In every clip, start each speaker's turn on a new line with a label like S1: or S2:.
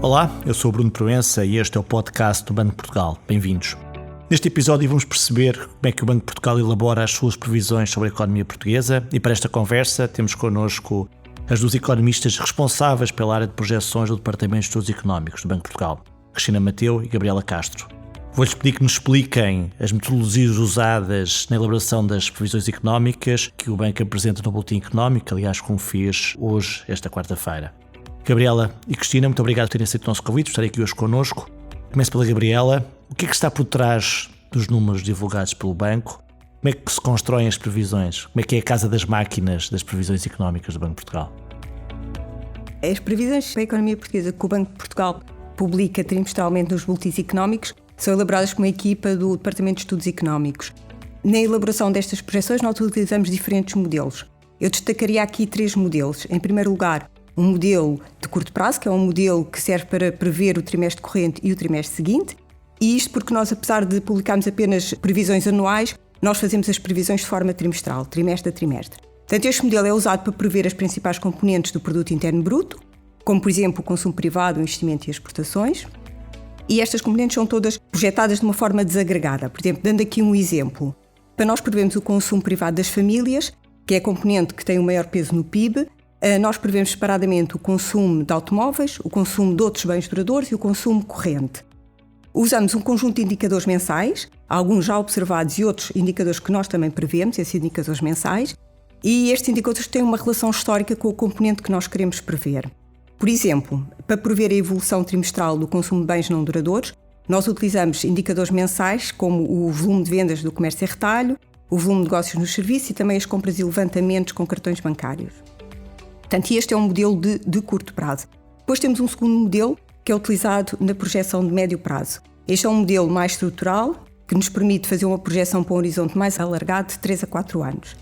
S1: Olá, eu sou o Bruno Proença e este é o podcast do Banco de Portugal. Bem-vindos. Neste episódio vamos perceber como é que o Banco de Portugal elabora as suas previsões sobre a economia portuguesa e para esta conversa temos connosco as duas economistas responsáveis pela área de projeções do Departamento de Estudos Económicos do Banco de Portugal, Cristina Mateu e Gabriela Castro. Vou-lhes pedir que nos expliquem as metodologias usadas na elaboração das previsões económicas que o Banco apresenta no Boletim Económico, aliás, como fez hoje, esta quarta-feira. Gabriela e Cristina, muito obrigado por terem aceito o nosso convite, por estarem aqui hoje connosco. Começo pela Gabriela. O que é que está por trás dos números divulgados pelo Banco? Como é que se constroem as previsões? Como é que é a casa das máquinas das previsões económicas do Banco de Portugal?
S2: As previsões para a economia portuguesa que o Banco de Portugal publica trimestralmente nos boletins económicos são elaboradas por uma equipa do Departamento de Estudos Económicos. Na elaboração destas projeções nós utilizamos diferentes modelos. Eu destacaria aqui 3 modelos. Em primeiro lugar, um modelo de curto prazo, que é um modelo que serve para prever o trimestre corrente e o trimestre seguinte. E isto porque nós, apesar de publicarmos apenas previsões anuais, nós fazemos as previsões de forma trimestral, trimestre a trimestre. Portanto, este modelo é usado para prever as principais componentes do produto interno bruto, como, por exemplo, o consumo privado, o investimento e as exportações. E estas componentes são todas projetadas de uma forma desagregada. Por exemplo, dando aqui um exemplo, para nós prevemos o consumo privado das famílias, que é a componente que tem o maior peso no PIB, nós prevemos separadamente o consumo de automóveis, o consumo de outros bens duradouros e o consumo corrente. Usamos um conjunto de indicadores mensais, alguns já observados e outros indicadores que nós também prevemos, esses indicadores mensais, e estes indicadores têm uma relação histórica com o componente que nós queremos prever. Por exemplo, para prever a evolução trimestral do consumo de bens não duradouros, nós utilizamos indicadores mensais como o volume de vendas do comércio e retalho, o volume de negócios nos serviços e também as compras e levantamentos com cartões bancários. Portanto, este é um modelo de curto prazo. Depois temos um segundo modelo que é utilizado na projeção de médio prazo. Este é um modelo mais estrutural que nos permite fazer uma projeção para um horizonte mais alargado de 3 a 4 anos.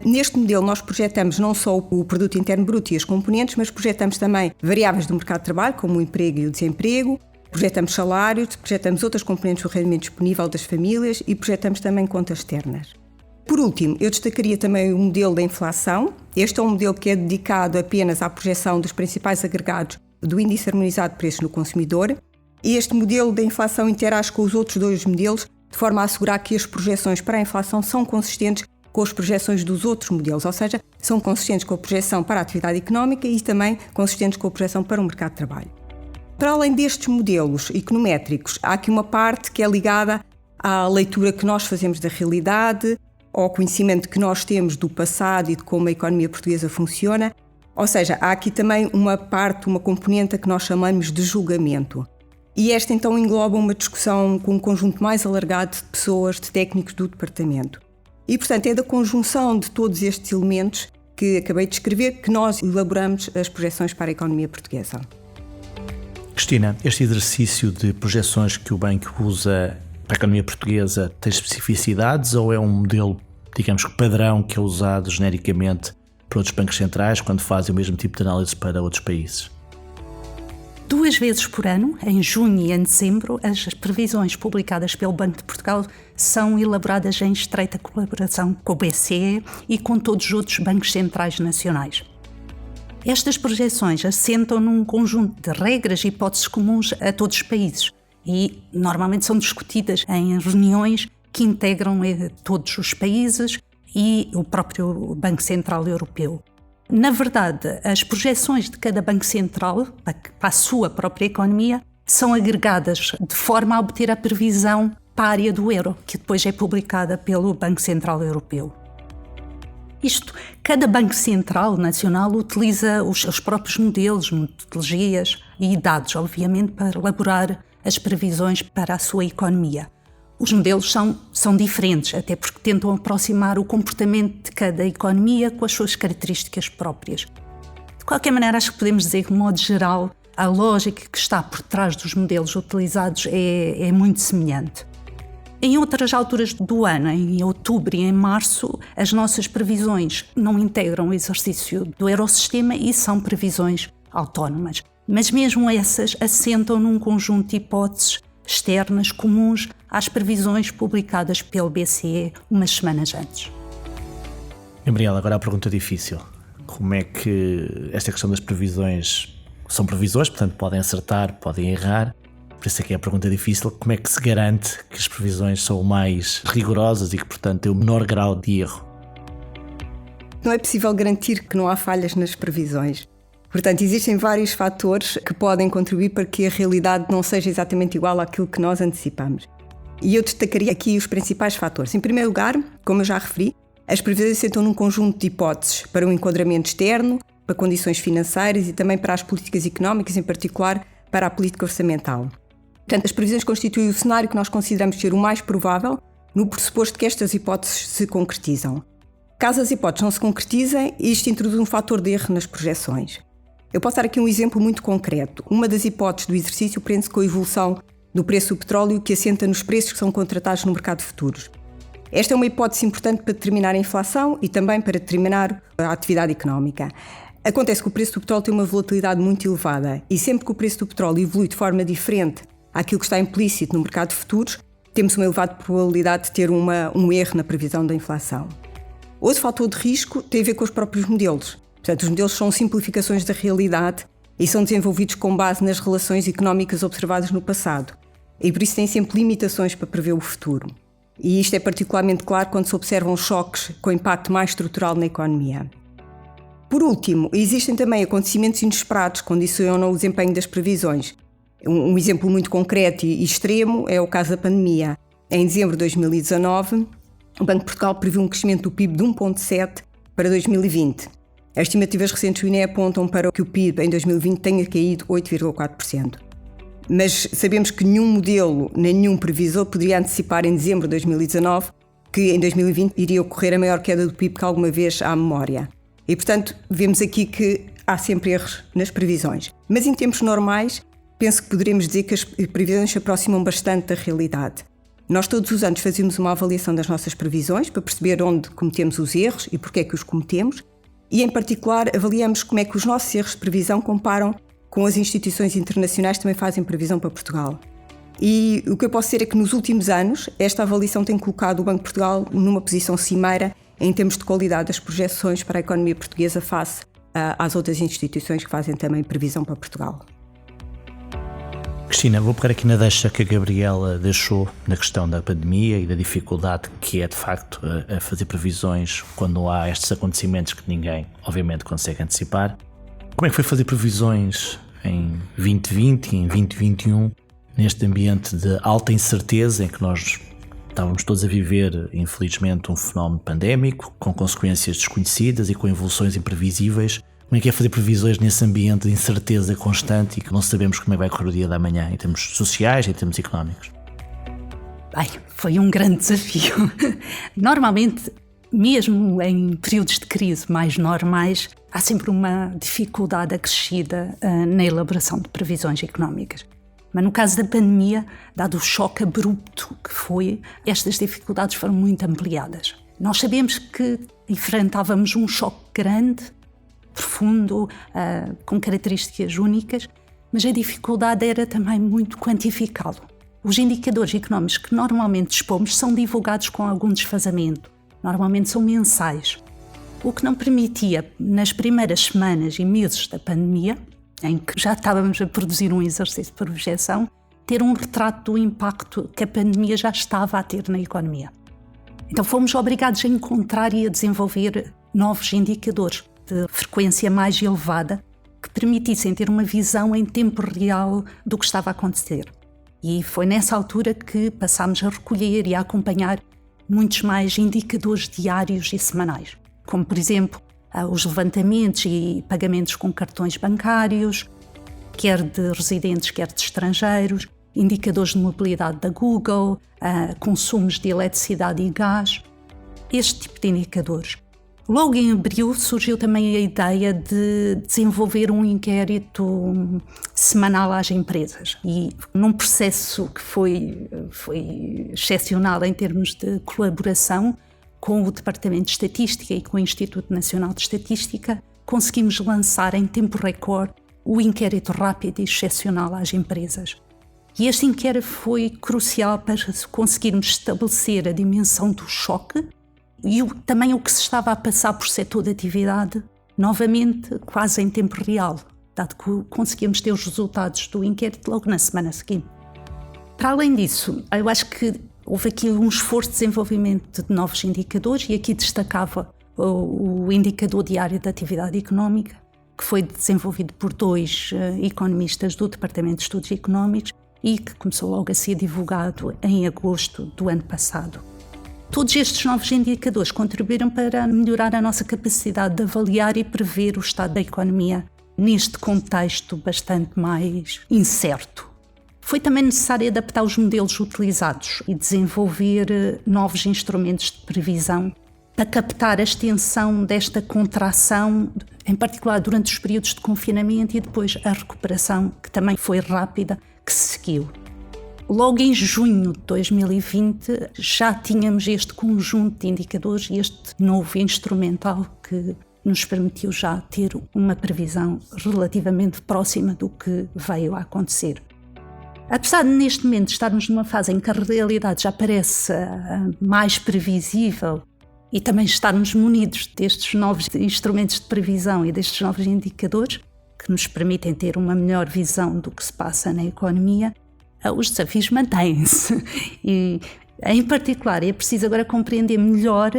S2: Neste modelo nós projetamos não só o produto interno bruto e as componentes, mas projetamos também variáveis do mercado de trabalho, como o emprego e o desemprego, projetamos salários, projetamos outras componentes do rendimento disponível das famílias e projetamos também contas externas. Por último, eu destacaria também o modelo da inflação. Este é um modelo que é dedicado apenas à projeção dos principais agregados do Índice Harmonizado de Preços no Consumidor. E este modelo da inflação interage com os outros 2 modelos, de forma a assegurar que as projeções para a inflação são consistentes com as projeções dos outros modelos, ou seja, são consistentes com a projeção para a atividade económica e também consistentes com a projeção para o mercado de trabalho. Para além destes modelos econométricos, há aqui uma parte que é ligada à leitura que nós fazemos da realidade, ao conhecimento que nós temos do passado e de como a economia portuguesa funciona. Ou seja, há aqui também uma parte, uma componente que nós chamamos de julgamento. E esta então engloba uma discussão com um conjunto mais alargado de pessoas, de técnicos do departamento. E, portanto, é da conjunção de todos estes elementos que acabei de descrever que nós elaboramos as projeções para a economia portuguesa.
S1: Cristina, este exercício de projeções que o banco usa para a economia portuguesa tem especificidades ou é um modelo, digamos que padrão, que é usado genericamente por outros bancos centrais quando fazem o mesmo tipo de análise para outros países?
S3: 2 vezes por ano, em junho e em dezembro, as previsões publicadas pelo Banco de Portugal são elaboradas em estreita colaboração com o BCE e com todos os outros bancos centrais nacionais. Estas projeções assentam num conjunto de regras e hipóteses comuns a todos os países e normalmente são discutidas em reuniões que integram todos os países e o próprio Banco Central Europeu. Na verdade, as projeções de cada Banco Central para a sua própria economia são agregadas de forma a obter a previsão para a área do euro, que depois é publicada pelo Banco Central Europeu. Cada Banco Central Nacional utiliza os seus próprios modelos, metodologias e dados, obviamente, para elaborar as previsões para a sua economia. Os modelos são diferentes, até porque tentam aproximar o comportamento de cada economia com as suas características próprias. De qualquer maneira, acho que podemos dizer que, de modo geral, a lógica que está por trás dos modelos utilizados é muito semelhante. Em outras alturas do ano, em outubro e em março, as nossas previsões não integram o exercício do Eurosistema e são previsões autónomas. Mas mesmo essas assentam num conjunto de hipóteses externas comuns às previsões publicadas pelo BCE umas semanas antes.
S1: Gabriela, agora a pergunta difícil. Como é que esta questão das previsões são previsões, portanto podem acertar, podem errar. Por isso é que é a pergunta difícil: como é que se garante que as previsões são mais rigorosas e que, portanto, têm o menor grau de erro?
S2: Não é possível garantir que não há falhas nas previsões. Portanto, existem vários fatores que podem contribuir para que a realidade não seja exatamente igual àquilo que nós antecipamos. E eu destacaria aqui os principais fatores. Em primeiro lugar, como eu já referi, as previsões assentam num conjunto de hipóteses para um enquadramento externo, para condições financeiras e também para as políticas económicas, em particular para a política orçamental. Portanto, as previsões constituem o cenário que nós consideramos ser o mais provável no pressuposto que estas hipóteses se concretizam. Caso as hipóteses não se concretizem, isto introduz um fator de erro nas projeções. Eu posso dar aqui um exemplo muito concreto. Uma das hipóteses do exercício prende-se com a evolução do preço do petróleo, que assenta nos preços que são contratados no mercado de futuros. Esta é uma hipótese importante para determinar a inflação e também para determinar a atividade económica. Acontece que o preço do petróleo tem uma volatilidade muito elevada e sempre que o preço do petróleo evolui de forma diferente àquilo que está implícito no mercado de futuros, temos uma elevada probabilidade de ter um erro na previsão da inflação. Outro fator de risco tem a ver com os próprios modelos. Portanto, os modelos são simplificações da realidade e são desenvolvidos com base nas relações económicas observadas no passado. E por isso têm sempre limitações para prever o futuro. E isto é particularmente claro quando se observam choques com impacto mais estrutural na economia. Por último, existem também acontecimentos inesperados que condicionam o desempenho das previsões. Um exemplo muito concreto e extremo é o caso da pandemia. Em dezembro de 2019, o Banco de Portugal previu um crescimento do PIB de 1,7% para 2020. As estimativas recentes do INE apontam para que o PIB em 2020 tenha caído 8,4%. Mas sabemos que nenhum modelo, nem nenhum previsor poderia antecipar em dezembro de 2019 que em 2020 iria ocorrer a maior queda do PIB que alguma vez há memória. E, portanto, vemos aqui que há sempre erros nas previsões. Mas em tempos normais, penso que poderemos dizer que as previsões se aproximam bastante da realidade. Nós todos os anos fazemos uma avaliação das nossas previsões para perceber onde cometemos os erros e porque é que os cometemos. E, em particular, avaliamos como é que os nossos erros de previsão comparam com as instituições internacionais que também fazem previsão para Portugal. E o que eu posso dizer é que nos últimos anos esta avaliação tem colocado o Banco de Portugal numa posição cimeira em termos de qualidade das projeções para a economia portuguesa face às outras instituições que fazem também previsão para Portugal.
S1: Cristina, vou pegar aqui na deixa que a Gabriela deixou na questão da pandemia e da dificuldade que é, de facto, a fazer previsões quando há estes acontecimentos que ninguém, obviamente, consegue antecipar. Como é que foi fazer previsões em 2020 e em 2021, neste ambiente de alta incerteza em que nós estávamos todos a viver, infelizmente, um fenómeno pandémico, com consequências desconhecidas e com evoluções imprevisíveis? Como é que é fazer previsões nesse ambiente de incerteza constante e que não sabemos como é que vai correr o dia da manhã, em termos sociais e em termos económicos?
S3: Bem, foi um grande desafio. Normalmente, mesmo em períodos de crise mais normais, há sempre uma dificuldade acrescida na elaboração de previsões económicas. Mas no caso da pandemia, dado o choque abrupto que foi, estas dificuldades foram muito ampliadas. Nós sabemos que enfrentávamos um choque grande, profundo, com características únicas, mas a dificuldade era também muito quantificá-lo. Os indicadores económicos que normalmente dispomos são divulgados com algum desfazamento, normalmente são mensais, o que não permitia, nas primeiras semanas e meses da pandemia, em que já estávamos a produzir um exercício de projeção, ter um retrato do impacto que a pandemia já estava a ter na economia. Então fomos obrigados a encontrar e a desenvolver novos indicadores de frequência mais elevada que permitissem ter uma visão em tempo real do que estava a acontecer. E foi nessa altura que passámos a recolher e a acompanhar muitos mais indicadores diários e semanais, como, por exemplo, os levantamentos e pagamentos com cartões bancários, quer de residentes, quer de estrangeiros, indicadores de mobilidade da Google, consumos de eletricidade e gás, este tipo de indicadores. Logo em abril surgiu também a ideia de desenvolver um inquérito semanal às empresas e num processo que foi excepcional em termos de colaboração com o Departamento de Estatística e com o Instituto Nacional de Estatística, conseguimos lançar em tempo recorde o inquérito rápido e excepcional às empresas. E este inquérito foi crucial para conseguirmos estabelecer a dimensão do choque e também o que se estava a passar por setor de atividade, novamente quase em tempo real. dado que conseguimos ter os resultados do inquérito logo na semana seguinte. Para além disso, eu acho que houve aqui um esforço de desenvolvimento de novos indicadores, e aqui destacava o indicador diário da atividade económica, que foi desenvolvido por 2 economistas do Departamento de Estudos Económicos e que começou logo a ser divulgado em agosto do ano passado. Todos estes novos indicadores contribuíram para melhorar a nossa capacidade de avaliar e prever o estado da economia neste contexto bastante mais incerto. Foi também necessário adaptar os modelos utilizados e desenvolver novos instrumentos de previsão para captar a extensão desta contração, em particular durante os períodos de confinamento, e depois a recuperação, que também foi rápida, que se seguiu. Logo em junho de 2020 já tínhamos este conjunto de indicadores e este novo instrumental que nos permitiu já ter uma previsão relativamente próxima do que veio a acontecer. Apesar de neste momento estarmos numa fase em que a realidade já parece mais previsível e também estarmos munidos destes novos instrumentos de previsão e destes novos indicadores que nos permitem ter uma melhor visão do que se passa na economia, os desafios mantêm-se. E, em particular, é preciso agora compreender melhor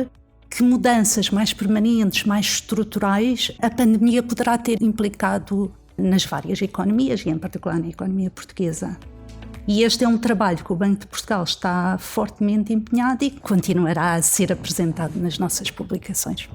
S3: que mudanças mais permanentes, mais estruturais, a pandemia poderá ter implicado nas várias economias e, em particular, na economia portuguesa. E este é um trabalho que o Banco de Portugal está fortemente empenhado e continuará a ser apresentado nas nossas publicações.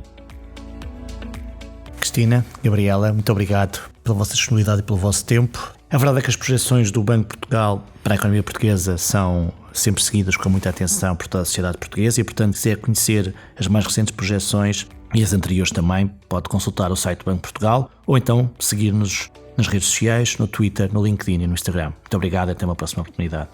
S1: Cristina, Gabriela, muito obrigado pela vossa disponibilidade e pelo vosso tempo. A verdade é que as projeções do Banco de Portugal para a economia portuguesa são sempre seguidas com muita atenção por toda a sociedade portuguesa e, portanto, se quiser conhecer as mais recentes projeções e as anteriores também, pode consultar o site do Banco de Portugal ou então seguir-nos nas redes sociais, no Twitter, no LinkedIn e no Instagram. Muito obrigado e até uma próxima oportunidade.